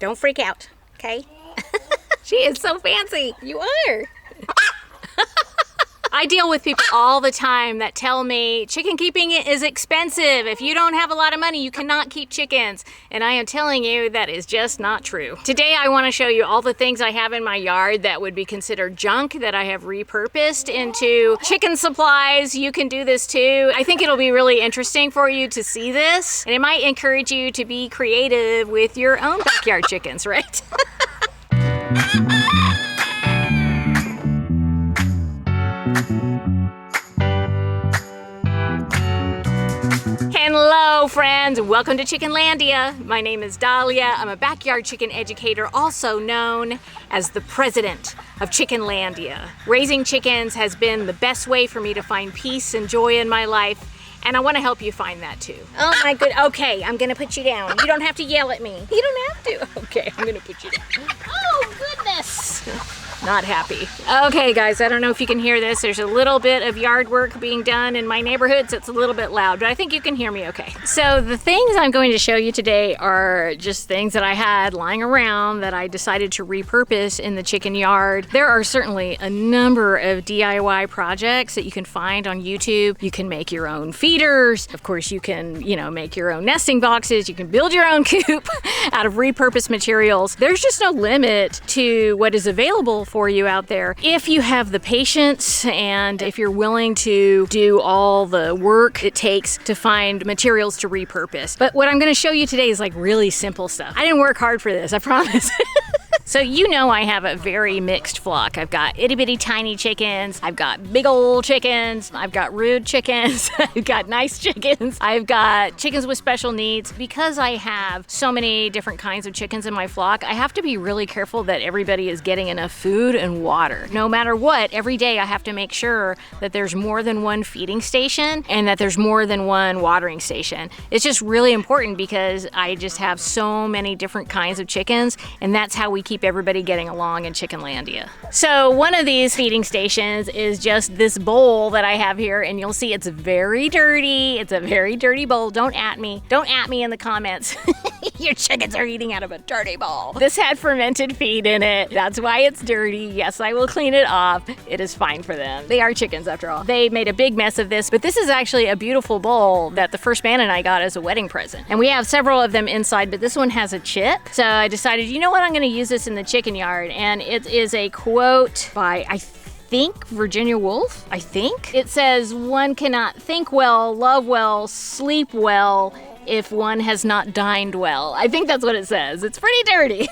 Don't freak out, okay? She is so fancy. You are. I deal with people all the time that tell me chicken keeping is expensive. If you don't have a lot of money, you cannot keep chickens. And I am telling you that is just not true. Today I want to show you all the things I have in my yard that would be considered junk that I have repurposed into chicken supplies. You can do this too. I think it'll be really interesting for you to see this. And it might encourage you to be creative with your own backyard chickens, right? Hello friends, welcome to Chickenlandia. My name is Dahlia. I'm a backyard chicken educator, also known as the president of Chickenlandia. Raising chickens has been the best way for me to find peace and joy in my life, and I want to help you find that too. Oh my good, okay, I'm gonna put you down. You don't have to yell at me. You don't have to. Okay, I'm gonna put you down. Oh goodness. Not happy. Okay guys, I don't know if you can hear this. There's a little bit of yard work being done in my neighborhood, so it's a little bit loud, but I think you can hear me okay. So the things I'm going to show you today are just things that I had lying around that I decided to repurpose in the chicken yard. There are certainly a number of DIY projects that you can find on YouTube. You can make your own feeders. Of course, you can, make your own nesting boxes. You can build your own coop out of repurposed materials. There's just no limit to what is available for you out there if you have the patience and if you're willing to do all the work it takes to find materials to repurpose. But what I'm going to show you today is like really simple stuff. I didn't work hard for this, I promise. So I have a very mixed flock. I've got itty bitty tiny chickens, I've got big old chickens, I've got rude chickens, I've got nice chickens, I've got chickens with special needs. Because I have so many different kinds of chickens in my flock, I have to be really careful that everybody is getting enough food and water. No matter what, every day I have to make sure that there's more than one feeding station and that there's more than one watering station. It's just really important because I just have so many different kinds of chickens, and that's how we keep everybody getting along in Chickenlandia. So one of these feeding stations is just this bowl that I have here, and you'll see it's very dirty. It's a very dirty bowl. Don't at me. Don't at me in the comments. Your chickens are eating out of a dirty bowl. This had fermented feed in it. That's why it's dirty. Yes, I will clean it off. It is fine for them. They are chickens after all. They made a big mess of this, but this is actually a beautiful bowl that the first man and I got as a wedding present. And we have several of them inside, but this one has a chip. So I decided, you know what, I'm gonna use this in the chicken yard. And it is a quote by, I think, Virginia Woolf, I think. It says, "One cannot think well, love well, sleep well, if one has not dined well." I think that's what it says. It's pretty dirty.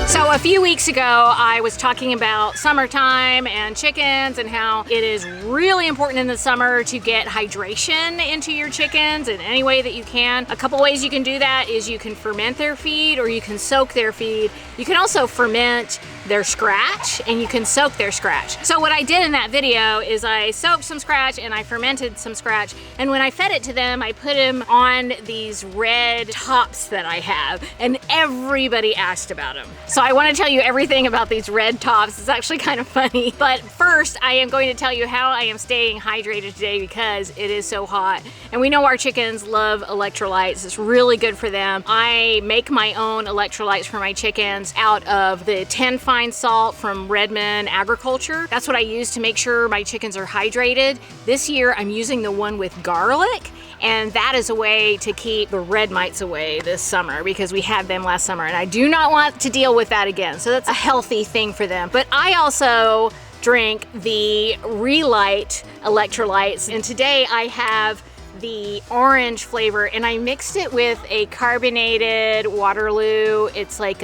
So a few weeks ago, I was talking about summertime and chickens and how it is really important in the summer to get hydration into your chickens in any way that you can. A couple ways you can do that is you can ferment their feed or you can soak their feed. You can also ferment their scratch and you can soak their scratch. So what I did in that video is I soaked some scratch and I fermented some scratch, and when I fed it to them, I put them on these red tops that I have, and everybody asked about them. So I want to tell you everything about these red tops. It's actually kind of funny. But first, I am going to tell you how I am staying hydrated today because it is so hot. And we know our chickens love electrolytes. It's really good for them. I make my own electrolytes for my chickens out of the 10 fine salt from Redmond Agriculture. That's what I use to make sure my chickens are hydrated. This year, I'm using the one with garlic, and that is a way to keep the red mites away this summer because we had them last summer and I do not want to deal with that again. So that's a healthy thing for them. But I also drink the Relight electrolytes, and today I have the orange flavor, and I mixed it with a carbonated Waterloo. It's like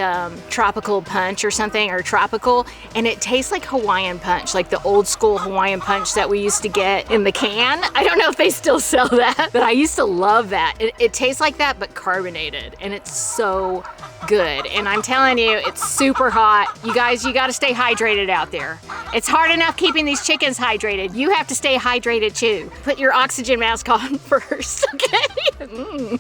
tropical punch or something, or tropical, and it tastes like Hawaiian punch, like the old school Hawaiian punch that we used to get in the can. I don't know if they still sell that, but I used to love that. It tastes like that, but carbonated, and it's so good. And I'm telling you, it's super hot. You guys, you gotta stay hydrated out there. It's hard enough keeping these chickens hydrated. You have to stay hydrated too. Put your oxygen mask on first, okay?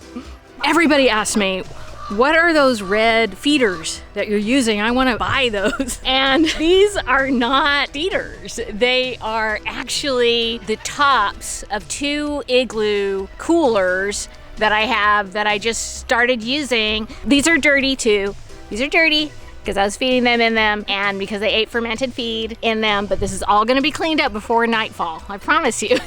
Everybody asks me, what are those red feeders that you're using? I want to buy those. And these are not feeders. They are actually the tops of 2 igloo coolers that I have that I just started using. These are dirty too. These are dirty because I was feeding them in them and because they ate fermented feed in them, but this is all gonna be cleaned up before nightfall, I promise you.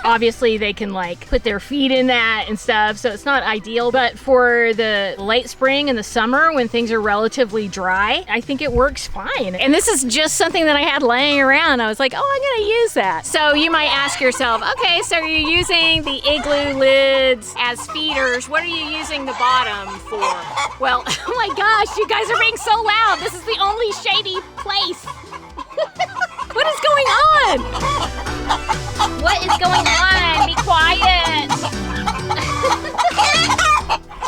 Obviously they can like put their feet in that and stuff, so it's not ideal, but for the late spring and the summer when things are relatively dry, I think it works fine. And this is just something that I had laying around. I was like, oh, I'm gonna use that. So you might ask yourself, okay, so you're using the igloo lids as feeders. What are you using the bottom for? Well, oh my gosh, you guys are being so loud. This is the only shady place. What is going on? What is going on? Be quiet.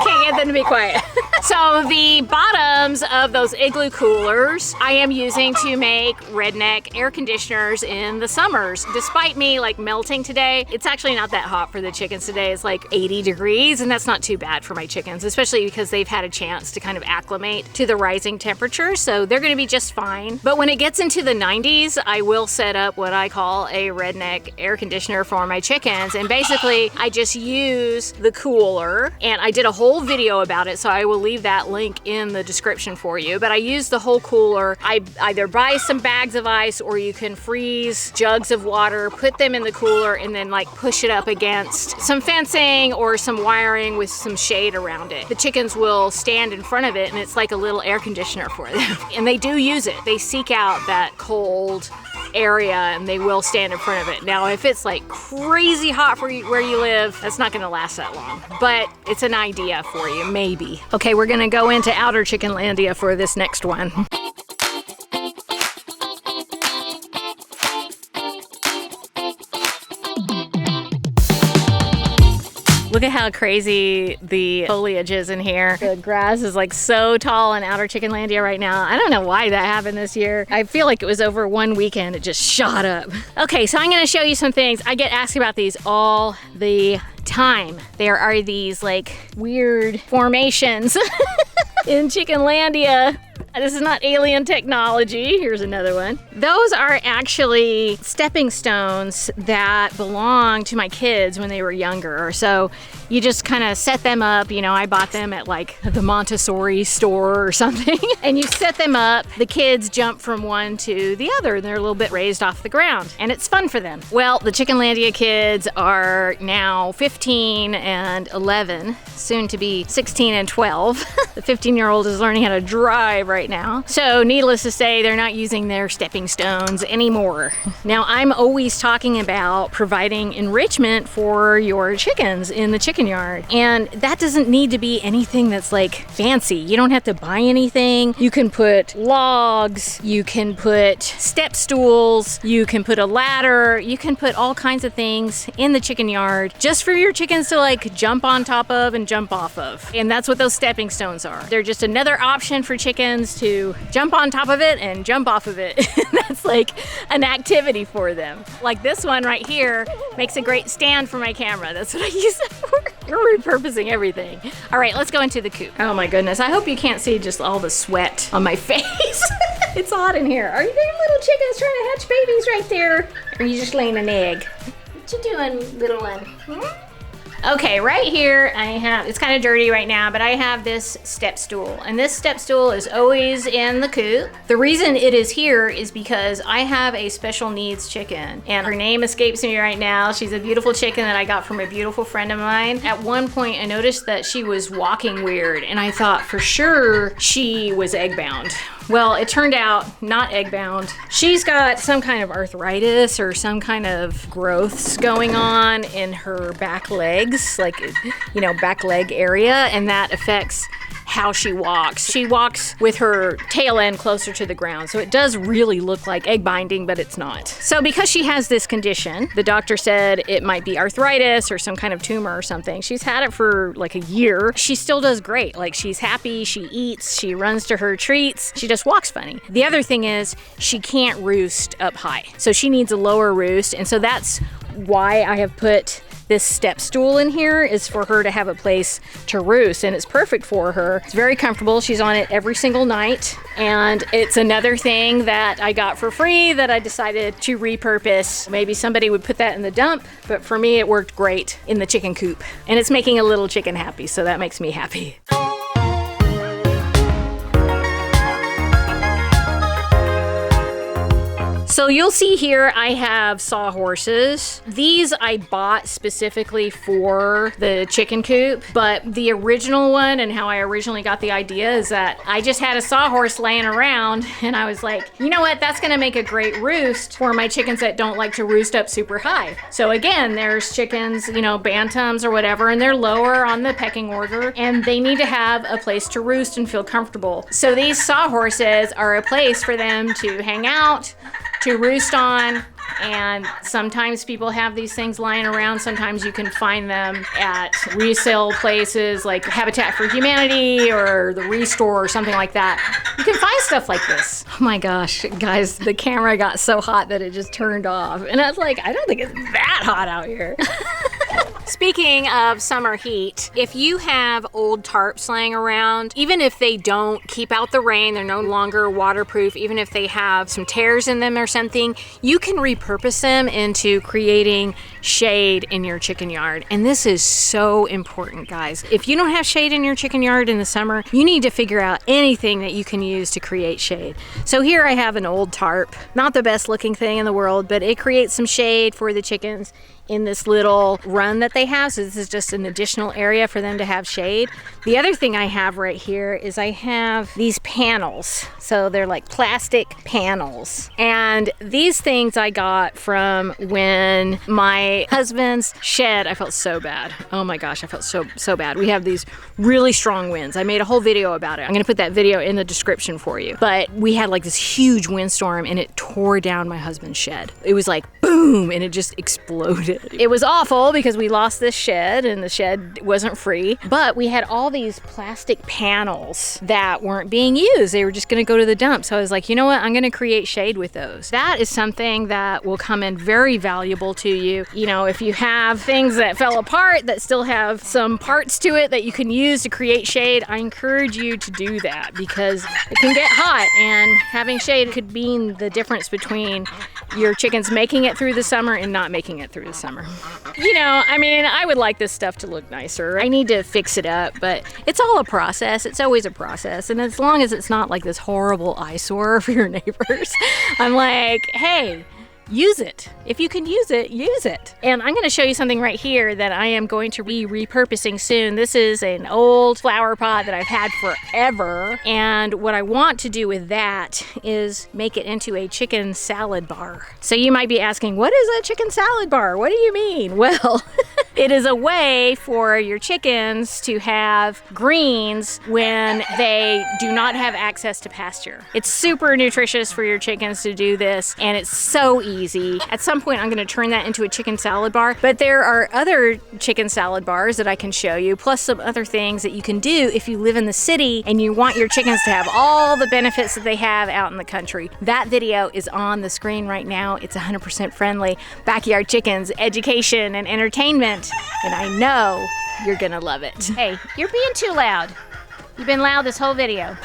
Can't get them to be quiet. So the bottoms of those igloo coolers I am using to make redneck air conditioners in the summers. Despite me like melting today, it's actually not that hot for the chickens today. It's like 80 degrees and that's not too bad for my chickens, especially because they've had a chance to kind of acclimate to the rising temperatures, so they're gonna be just fine. But when it gets into the 90s, I will set up what I call a redneck air conditioner for my chickens, and basically I just use the cooler, and I did a whole video about it, so I will leave that link in the description for you. But I use the whole cooler. I either buy some bags of ice or you can freeze jugs of water, put them in the cooler, and then like push it up against some fencing or some wiring with some shade around it. The chickens will stand in front of it and it's like a little air conditioner for them. And they do use it. They seek out that cold area and they will stand in front of it. Now, if it's like crazy hot for you, where you live, that's not gonna last that long, but it's an idea for you, maybe. Okay, we're gonna go into outer Chickenlandia for this next one. Look at how crazy the foliage is in here. The grass is like so tall in outer Chickenlandia right now. I don't know why that happened this year. I feel like it was over one weekend, it just shot up. Okay, so I'm gonna show you some things. I get asked about these all the time. There are these like weird formations in Chickenlandia. This is not alien technology. Here's another one. Those are actually stepping stones that belong to my kids when they were younger. So you just kind of set them up. You know, I bought them at like the Montessori store or something. And you set them up. The kids jump from one to the other. And they're a little bit raised off the ground. And it's fun for them. Well, the Chickenlandia kids are now 15 and 11, soon to be 16 and 12. The 15-year-old is learning how to drive right now. So needless to say, they're not using their stepping stones anymore. Now, I'm always talking about providing enrichment for your chickens in the chicken yard. And that doesn't need to be anything that's like fancy. You don't have to buy anything. You can put logs, you can put step stools, you can put a ladder, you can put all kinds of things in the chicken yard just for your chickens to like jump on top of and jump off of. And that's what those stepping stones are. They're just another option for chickens to jump on top of it and jump off of it. That's like an activity for them. Like this one right here makes a great stand for my camera. That's what I use it for. You're repurposing everything. All right, let's go into the coop. Oh my goodness, I hope you can't see just all the sweat on my face. It's hot in here. Are there little chickens trying to hatch babies right there? Or are you just laying an egg? What you doing, little one? Hmm? Okay, right here I have, it's kind of dirty right now, but I have this step stool. And this step stool is always in the coop. The reason it is here is because I have a special needs chicken. And her name escapes me right now. She's a beautiful chicken that I got from a beautiful friend of mine. At one point I noticed that she was walking weird and I thought for sure she was egg bound. Well, it turned out not egg bound. She's got some kind of arthritis or some kind of growths going on in her back legs, like, you know, back leg area, and that affects how she walks. She walks with her tail end closer to the ground, so it does really look like egg binding, but it's not. So because she has this condition, the doctor said it might be arthritis or some kind of tumor or something. She's had it for like a year. She still does great. Like, she's happy, she eats, she runs to her treats, she just walks funny. The other thing is she can't roost up high, so she needs a lower roost, and so that's why I have put This step stool in here is for her to have a place to roost, and it's perfect for her. It's very comfortable. She's on it every single night, and it's another thing that I got for free that I decided to repurpose. Maybe somebody would put that in the dump, but for me it worked great in the chicken coop, and it's making a little chicken happy, so that makes me happy. So you'll see here I have Sawhorses. These I bought specifically for the chicken coop, but the original one and how I originally got the idea is that I just had a Sawhorse laying around and I was like, you know what, that's gonna make a great roost for my chickens that don't like to roost up super high. So again, there's chickens, you know, bantams or whatever, and they're lower on the pecking order and they need to have a place to roost and feel comfortable. So these Sawhorses are a place for them to hang out, to roost on, and sometimes people have these things lying around. Sometimes you can find them at resale places like Habitat for Humanity or the Restore or something like that. You can find stuff like this. Oh my gosh, guys, the camera got so hot that it just turned off. And I was like, I don't think it's that hot out here. Speaking of summer heat, if you have old tarps laying around, even if they don't keep out the rain, they're no longer waterproof, even if they have some tears in them or something, you can repurpose them into creating shade in your chicken yard. And this is so important, guys. If you don't have shade in your chicken yard in the summer, you need to figure out anything that you can use to create shade. So here I have an old tarp, not the best looking thing in the world, but it creates some shade for the chickens in this little run that they have. So this is just an additional area for them to have shade. The other thing I have right here is I have these panels. So they're like plastic panels. And these things I got from when my husband's shed, I felt so bad. Oh my gosh, I felt so bad. We have these really strong winds. I made a whole video about it. I'm gonna put that video in the description for you. But we had like this huge windstorm and it tore down my husband's shed. It was like boom, and it just exploded. It was awful because we lost this shed and the shed wasn't free, but we had all these plastic panels that weren't being used. They were just gonna go to the dump. So I was like, you know what? I'm gonna create shade with those. That is something that will come in very valuable to you. You know, if you have things that fell apart that still have some parts to it that you can use to create shade, I encourage you to do that because it can get hot, and having shade could mean the difference between your chickens making it through the summer and not making it through the summer. You know, I mean, I would like this stuff to look nicer. I need to fix it up, but it's all a process. It's always a process. And as long as it's not like this horrible eyesore for your neighbors, I'm like, hey, use it. If you can use it, use it. And I'm gonna show you something right here that I am going to be repurposing soon. This is an old flower pot that I've had forever. And what I want to do with that is make it into a chicken salad bar. So you might be asking, what is a chicken salad bar? What do you mean? Well, it is a way for your chickens to have greens when they do not have access to pasture. It's super nutritious for your chickens to do this, and it's so easy. At some point, I'm going to turn that into a chicken salad bar, but there are other chicken salad bars that I can show you, plus some other things that you can do if you live in the city and you want your chickens to have all the benefits that they have out in the country. That video is on the screen right now. It's 100% friendly. Backyard chickens, education, and entertainment. And I know you're gonna love it. Hey, you're being too loud. You've been loud this whole video.